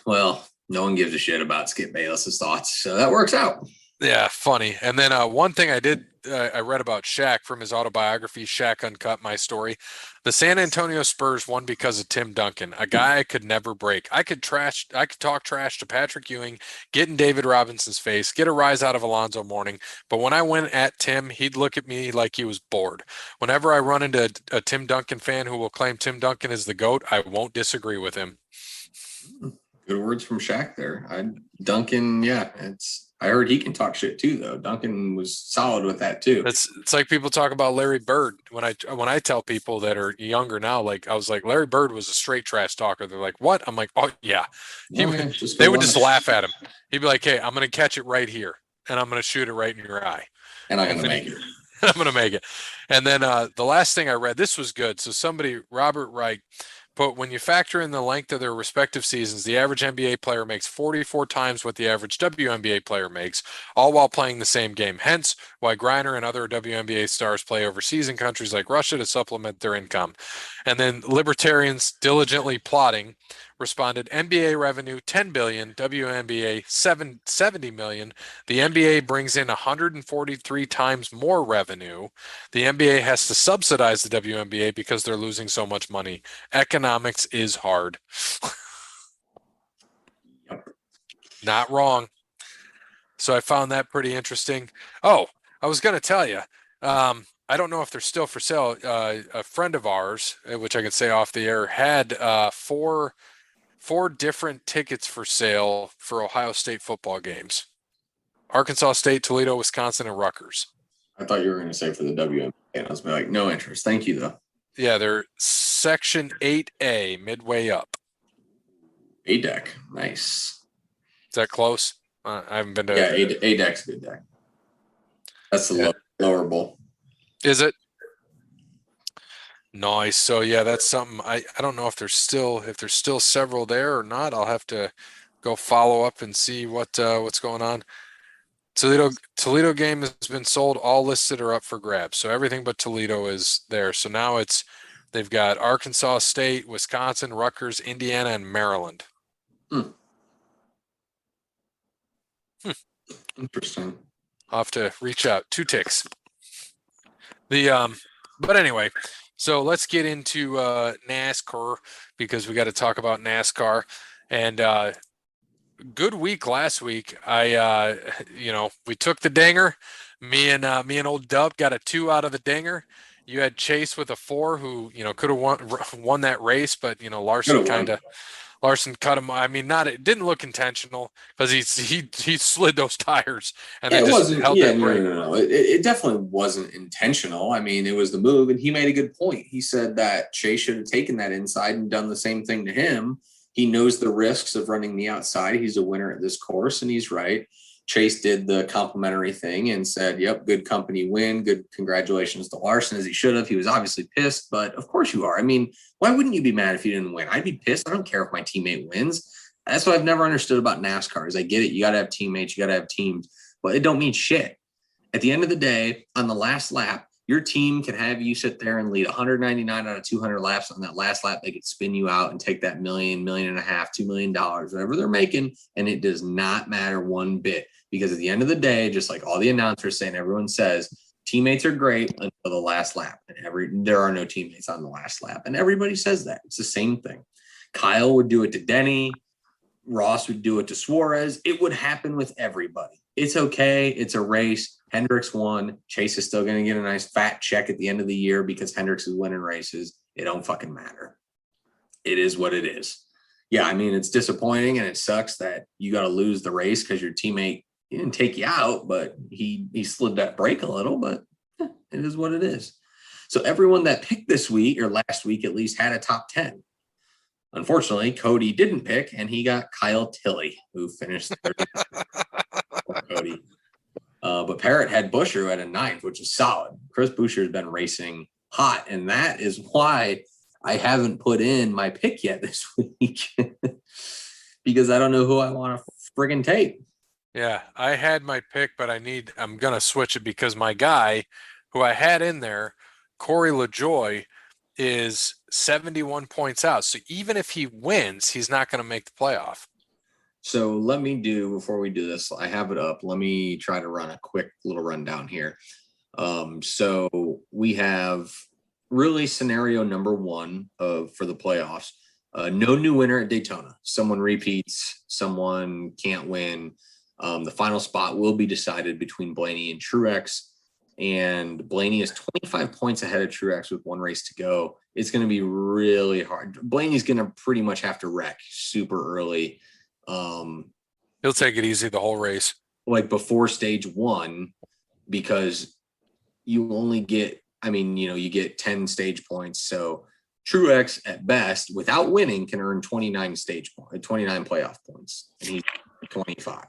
Well, no one gives a shit about Skip Bayless's thoughts, so that works out. Yeah, funny. And then one thing I read about Shaq from his autobiography, Shaq Uncut, My Story. The San Antonio Spurs won because of Tim Duncan, a guy I could never break. I could talk trash to Patrick Ewing, get in David Robinson's face, get a rise out of Alonzo Mourning. But when I went at Tim, he'd look at me like he was bored. Whenever I run into a Tim Duncan fan who will claim Tim Duncan is the GOAT, I won't disagree with him. Good words from Shaq there. Duncan, yeah, I heard he can talk shit too, though. Duncan was solid with that too. It's like people talk about Larry Bird. When I tell people that are younger now, like I was like, Larry Bird was a straight trash talker. They're like, what? I'm like, oh yeah. They would just laugh at him. He'd be like, hey, I'm gonna catch it right here. and I'm going to shoot it right in your eye. And I'm going to make it. I'm going to make it. And then the last thing I read, this was good. So Robert Wright, put when you factor in the length of their respective seasons, the average NBA player makes 44 times what the average WNBA player makes, all while playing the same game. Hence, why Griner and other WNBA stars play overseas in countries like Russia to supplement their income. And then libertarians diligently plotting responded NBA revenue 10 billion, WNBA 70 million. The NBA brings in 143 times more revenue. The NBA has to subsidize the WNBA because they're losing so much money. Economics is hard. Not wrong. So I found that pretty interesting. Oh, I was going to tell you, I don't know if they're still for sale. A friend of ours, which I could say off the air, had four different tickets for sale for Ohio State football games. Arkansas State, Toledo, Wisconsin, and Rutgers. I thought you were going to say for the WNBA. And I was like, no interest. Thank you, though. Yeah, they're Section 8A, midway up. A deck. Nice. Is that close? I haven't been to. Yeah, A deck's a good deck. That's the lower bowl. Is it? Nice. So yeah, that's something. I don't know if there's still several there or not. I'll have to go follow up and see what's going on. Toledo game has been sold. All listed are up for grabs. So everything but Toledo is there. So now they've got Arkansas State, Wisconsin, Rutgers, Indiana, and Maryland. Interesting. I'll have to reach out. 2 ticks. But anyway, so let's get into NASCAR because we got to talk about NASCAR. And good week last week. We took the dinger. Me and old Dub got a 2 out of the dinger. You had Chase with a 4, who could have won that race, but Larson cut him. I mean, it didn't look intentional because he slid those tires and it wasn't. Held that brake. No. It definitely wasn't intentional. I mean, it was the move, and he made a good point. He said that Chase should have taken that inside and done the same thing to him. He knows the risks of running the outside. He's a winner at this course, and he's right. Chase did the complimentary thing and said, yep, good company win. Good congratulations to Larson, as he should have. He was obviously pissed, but of course you are. I mean, why wouldn't you be mad if you didn't win? I'd be pissed. I don't care if my teammate wins. That's what I've never understood about NASCAR is I get it. You got to have teammates. You got to have teams, but it don't mean shit. At the end of the day, on the last lap, your team can have you sit there and lead 199 out of 200 laps. On that last lap, they could spin you out and take that $1.5 million, $2 million, whatever they're making, and it does not matter one bit. Because at the end of the day, just like all the announcers say and everyone says, teammates are great until the last lap. And there are no teammates on the last lap. And everybody says that. It's the same thing. Kyle would do it to Denny. Ross would do it to Suarez. It would happen with everybody. It's okay. It's a race. Hendricks won. Chase is still going to get a nice fat check at the end of the year because Hendricks is winning races. It don't fucking matter. It is what it is. Yeah, I mean, it's disappointing and it sucks that you got to lose the race because your teammate he didn't take you out, but he slid that brake a little, but it is what it is. So everyone that picked this week or last week at least had a top 10. Unfortunately, Cody didn't pick, and he got Kyle Tilley, who finished third. Cody. But Parrot had Buescher at a 9th, which is solid. Chris Buescher has been racing hot, and that is why I haven't put in my pick yet this week because I don't know who I want to friggin' take. Yeah, I had my pick, but I'm going to switch it because my guy who I had in there, Corey LaJoie, is 71 points out. So even if he wins, he's not going to make the playoff. So before we do this, I have it up. Let me try to run a quick little rundown here. So we have really scenario number 1 for the playoffs. No new winner at Daytona. Someone repeats, someone can't win. The final spot will be decided between Blaney and Truex, and Blaney is 25 points ahead of Truex with 1 race to go. It's going to be really hard. Blaney's going to pretty much have to wreck super early. He'll take it easy the whole race. Like before stage 1, because you only get, you get 10 stage points. So Truex at best, without winning, can earn 29 playoff points, and he's 25.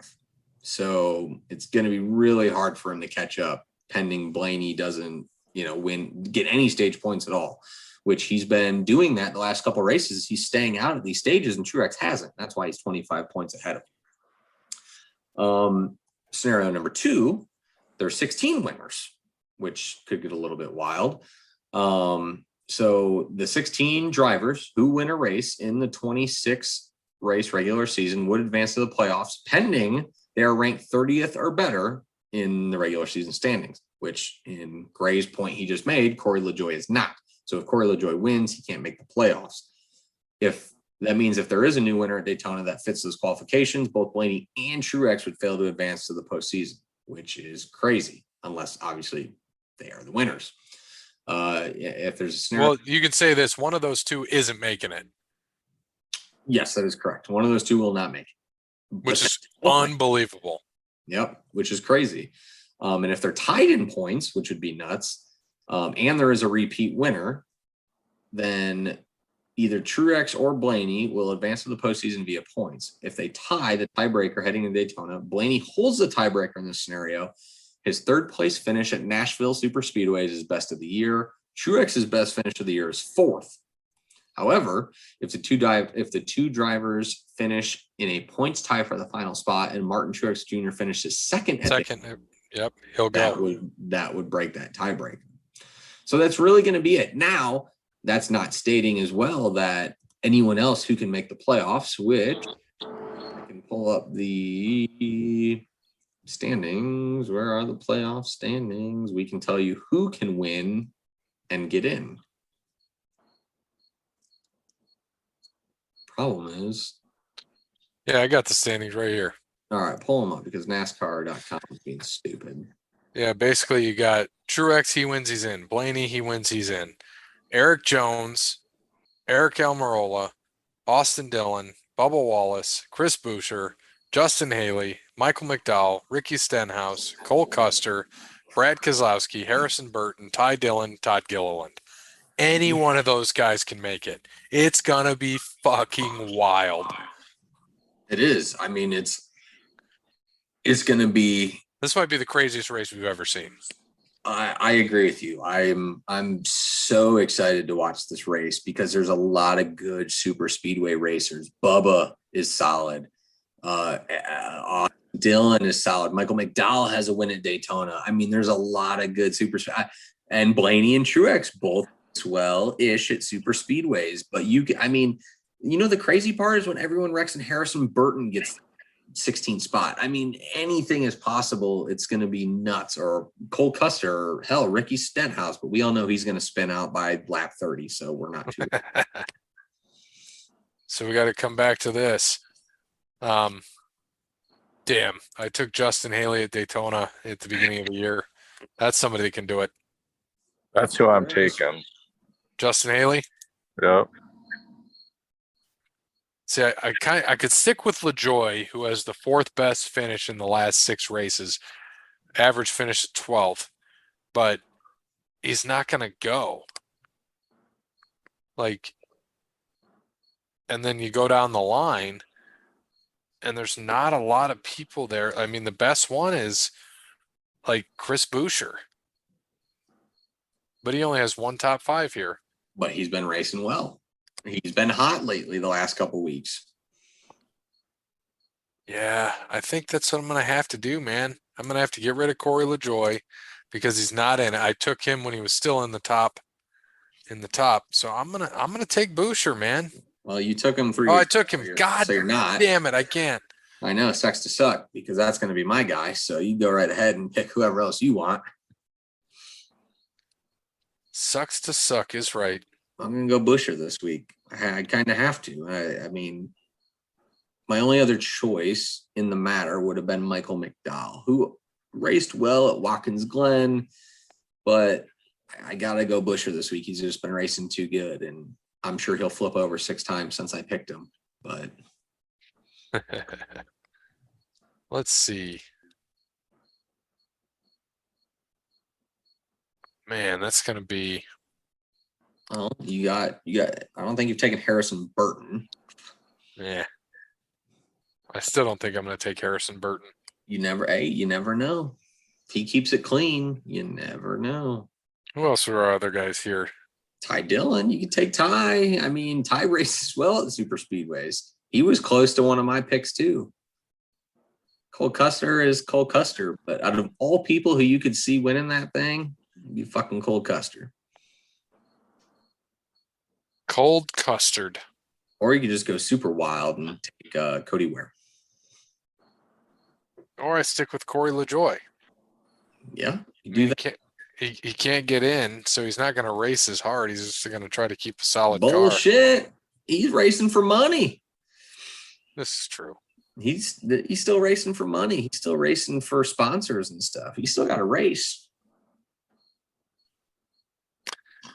So it's going to be really hard for him to catch up pending Blaney doesn't, get any stage points at all, which he's been doing that the last couple of races. He's staying out of these stages and Truex hasn't. That's why he's 25 points ahead of him. Scenario number 2, there's 16 winners, which could get a little bit wild. So the 16 drivers who win a race in the 26 race regular season would advance to the playoffs, pending they are ranked 30th or better in the regular season standings, which in Gray's point he just made, Corey LaJoie is not. So if Corey LaJoie wins, he can't make the playoffs. If that means if there is a new winner at Daytona that fits those qualifications, both Blaney and Truex would fail to advance to the postseason, which is crazy, unless obviously they are the winners. If there's a scenario, Well, you can say this: one of those two isn't making it. Yes, that is correct. One of those two will not make it, which is unbelievable. Yep, which is crazy. And if they're tied in points, which would be nuts, and there is a repeat winner, then either Truex or Blaney will advance to the postseason via points. If they tie the tiebreaker heading to Daytona, Blaney holds the tiebreaker in this scenario. His third place finish at Nashville Super Speedway is his best of the year. Truex's best finish of the year is 4th. However, if the two drivers finish in a points tie for the final spot and Martin Truex Jr. finishes second, Yep, he'll go. That would break that tiebreaker. So that's really going to be it. Now, that's not stating as well that anyone else who can make the playoffs, which I can pull up the standings. Where are the playoff standings? We can tell you who can win and get in. Problem is, yeah, I got the standings right here. All right, pull them up because NASCAR.com is being stupid. Yeah, basically you got Truex, he wins, he's in. Blaney, he wins, he's in. Eric Jones, Eric Almirola, Austin Dillon, Bubba Wallace, Chris Buescher, Justin Haley, Michael McDowell, Ricky Stenhouse, Cole Custer, Brad Keselowski, Harrison Burton, Ty Dillon, Todd Gilliland. Any one of those guys can make it. It's going to be fucking wild. It is. I mean, it's going to be. This might be the craziest race we've ever seen. I agree with you. I'm so excited to watch this race because there's a lot of good super speedway racers. Bubba is solid. Dylan is solid. Michael McDowell has a win at Daytona. I mean, there's a lot of good and Blaney and Truex both well-ish at super speedways. But the crazy part is when everyone wrecks and Harrison Burton gets 16 spot. I mean, anything is possible. It's going to be nuts. Or Cole Custer, or hell, Ricky Stenhouse. But we all know he's going to spin out by lap 30, so we're not too. So we got to come back to this. Damn, I took Justin Haley at Daytona at the beginning of the year. That's somebody that can do it. That's who I'm taking. Justin Haley? Yep. See, I could stick with LaJoie, who has the 4th best finish in the last 6 races, average finish at 12th, but he's not going to go. And then you go down the line, and there's not a lot of people there. I mean, the best one is Chris Buescher, but he only has 1 top 5 here. But he's been racing well. He's been hot lately the last couple weeks. Yeah, I think that's what I'm going to have to do, man. I'm going to have to get rid of Corey LaJoie because he's not in it. I took him when he was still in the top. So I'm going to take Buescher, man. Well, you took him 3 Oh, years I took him. God so you're not. Damn it, I can't. I know, sucks to suck because that's going to be my guy. So you go right ahead and pick whoever else you want. Sucks to suck is right. I'm going to go Buescher this week. I kind of have to. I mean, my only other choice in the matter would have been Michael McDowell, who raced well at Watkins Glen, but I got to go Buescher this week. He's just been racing too good, and I'm sure he'll flip over 6 times since I picked him. But let's see. Man, that's going to be. Well, you got. I don't think you've taken Harrison Burton. Yeah. I still don't think I'm going to take Harrison Burton. You never know. If he keeps it clean, you never know. Who else are our other guys here? Ty Dillon, you can take Ty. I mean, Ty races well at the super speedways. He was close to one of my picks too. Cole Custer is Cole Custer, but out of all people who you could see winning that thing, it'd be fucking Cole Custer. Cold custard. Or you could just go super wild and take Cody Ware. Or I stick with Corey LaJoy. Yeah, you do that. He can't get in, so he's not going to race as hard. He's just going to try to keep a solid car. Bullshit. He's racing for money. This is true. He's still racing for money. He's still racing for sponsors and stuff. He's still got to race.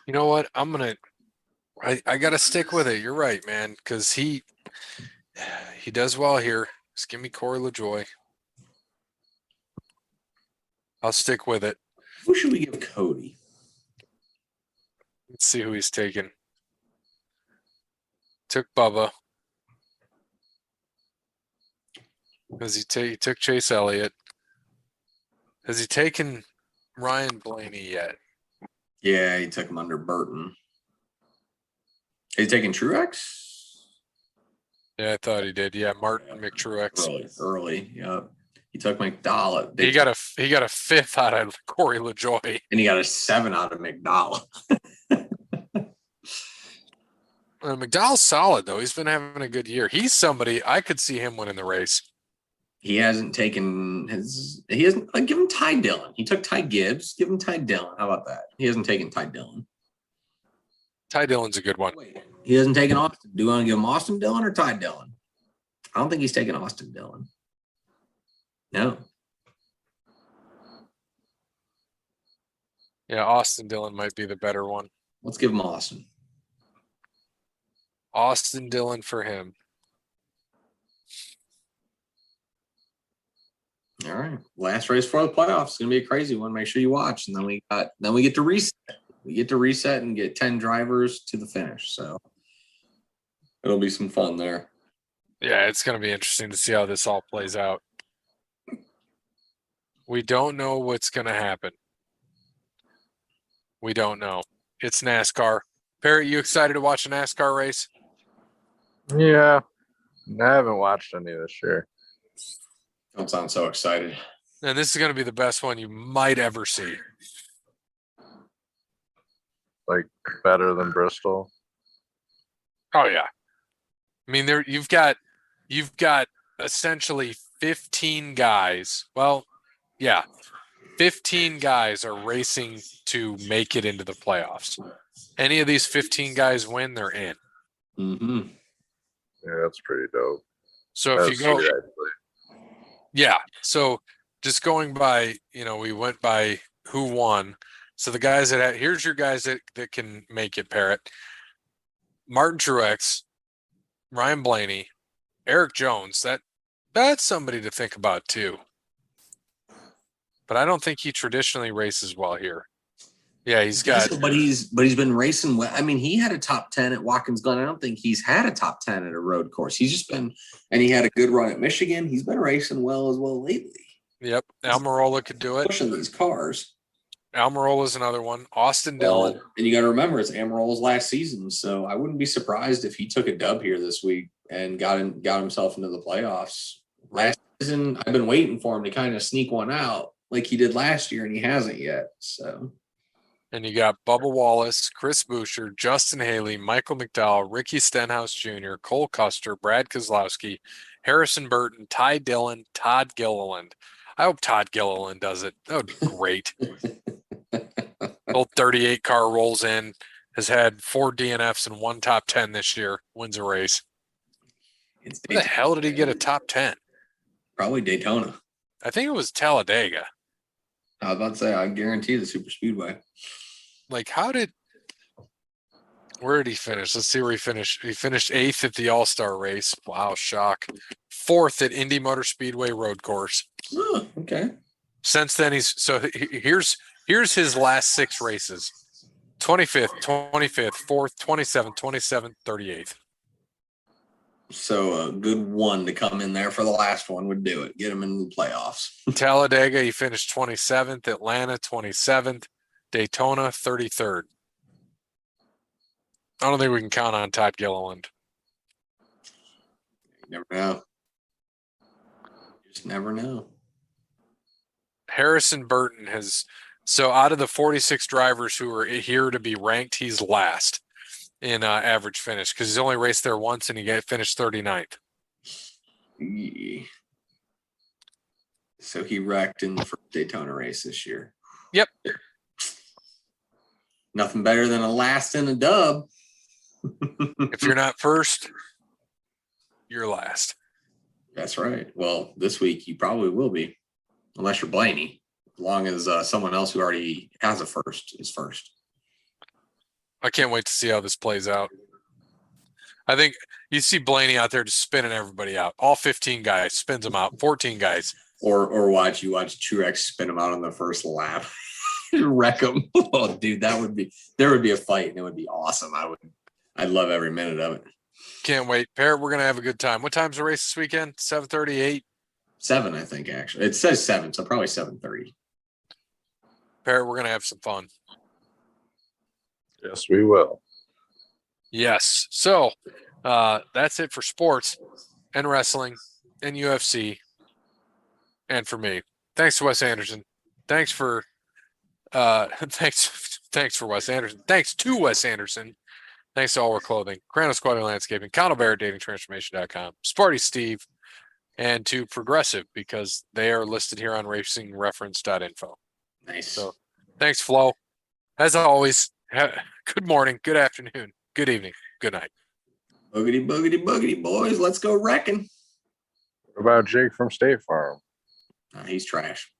You know what? I got to stick with it. You're right, man, because he does well here. Just give me Corey LaJoy. I'll stick with it. Who should we give Cody? Let's see who he's taking. Took Bubba. He took Chase Elliott. Has he taken Ryan Blaney yet? Yeah, he took him under Burton. Is he taking Truex? Yeah, I thought he did. Yeah, Martin McTruex. Early. Yep. He took McDowell. He got a fifth out of Corey LaJoy. And he got a 7 out of McDowell. McDowell's solid though. He's been having a good year. He's somebody I could see him winning the race. He hasn't taken give him Ty Dillon. He took Ty Gibbs. Give him Ty Dillon. How about that? He hasn't taken Ty Dillon. Ty Dillon's a good one. Wait, he hasn't taken Austin. Do you want to give him Austin Dillon or Ty Dillon? I don't think he's taken Austin Dillon. No. Yeah, Austin Dillon might be the better one. Let's give him Austin. Austin Dillon for him. All right. Last race for the playoffs. It's gonna be a crazy one. Make sure you watch. And then we get to reset. We get to reset and get 10 drivers to the finish. So it'll be some fun there. Yeah, it's gonna be interesting to see how this all plays out. We don't know what's gonna happen. We don't know. It's NASCAR. Parrot, you excited to watch a NASCAR race? Yeah. I haven't watched any this year. Don't sound so excited. And this is going to be the best one you might ever see. Like better than Bristol. Oh yeah. I mean, you've got essentially 15 guys. Well, yeah. 15 guys are racing to make it into the playoffs. Any of these 15 guys win, they're in. Mm-hmm. Yeah, that's pretty dope. So if you go, yeah. So just going by, we went by who won. So the guys here's your guys that can make it, Parrot. Martin Truex, Ryan Blaney, Eric Jones. That's somebody to think about too. But I don't think he traditionally races well here. Yeah, but he's been racing well. I mean, he had a top 10 at Watkins Glen. I don't think he's had a top 10 at a road course. He's just been, and he had a good run at Michigan. He's been racing well as well lately. Yep, Almirola could do it. Pushing these cars. Almirola's another one. Austin Dillon. And you got to remember, it's Almirola's last season, so I wouldn't be surprised if he took a dub here this week and got himself into the playoffs. Last season, I've been waiting for him to kind of sneak one out like he did last year, and he hasn't yet. So. And you got Bubba Wallace, Chris Buescher, Justin Haley, Michael McDowell, Ricky Stenhouse Jr., Cole Custer, Brad Keselowski, Harrison Burton, Ty Dillon, Todd Gilliland. I hope Todd Gilliland does it. That would be great. Old 38 car rolls in, has had 4 DNFs and 1 top 10 this year, wins a race. Where the hell did he get a top 10? Probably Daytona. I think it was Talladega. I was about to say, I guarantee the super speedway. Like, where did he finish? Let's see where he finished. He finished 8th at the All-Star race. Wow, shock. 4th at Indy Motor Speedway road course. Oh, okay. Since then, here's his last 6 races. 25th, 4th, 27th, 27th, 38th. So a good one to come in there for the last one would do it. Get him in the playoffs. Talladega, he finished 27th. Atlanta, 27th. Daytona, 33rd. I don't think we can count on Todd Gilliland. You never know. Just never know. Harrison Burton has, so out of the 46 drivers who are here to be ranked, he's last in average finish because he's only raced there once and he finished 39th. Yeah. So he wrecked in the first Daytona race this year. Yep. Nothing better than a last in a dub. If you're not first, you're last. That's right. Well, this week you probably will be, unless you're Blaney, as long as someone else who already has a first is first. I can't wait to see how this plays out. I think you see Blaney out there just spinning everybody out. All 15 guys, spins them out. 14 guys. Or watch Truex spin him out on the first lap. Wreck him. Oh, dude, there would be a fight and it would be awesome. I'd love every minute of it. Can't wait. Parrot, we're going to have a good time. What time's the race this weekend? 7:30, 8? 7, I think, actually. It says 7, so probably 7:30. Parrot, we're going to have some fun. Yes, we will. Yes. So that's it for sports and wrestling and UFC and for me. Thanks to Wes Anderson. Thanks for Wes Anderson. Thanks to Wes Anderson. Thanks to All Wear Clothing, Kranos Quality Landscaping, Connell Barrett, DatingTransformation.com, Sparty Steve, and to Progressive because they are listed here on racingreference.info. Nice. So thanks, Flo. As always, good morning, good afternoon, good evening, good night. Boogity, boogity, boogity, boys. Let's go wrecking. What about Jake from State Farm? He's trash.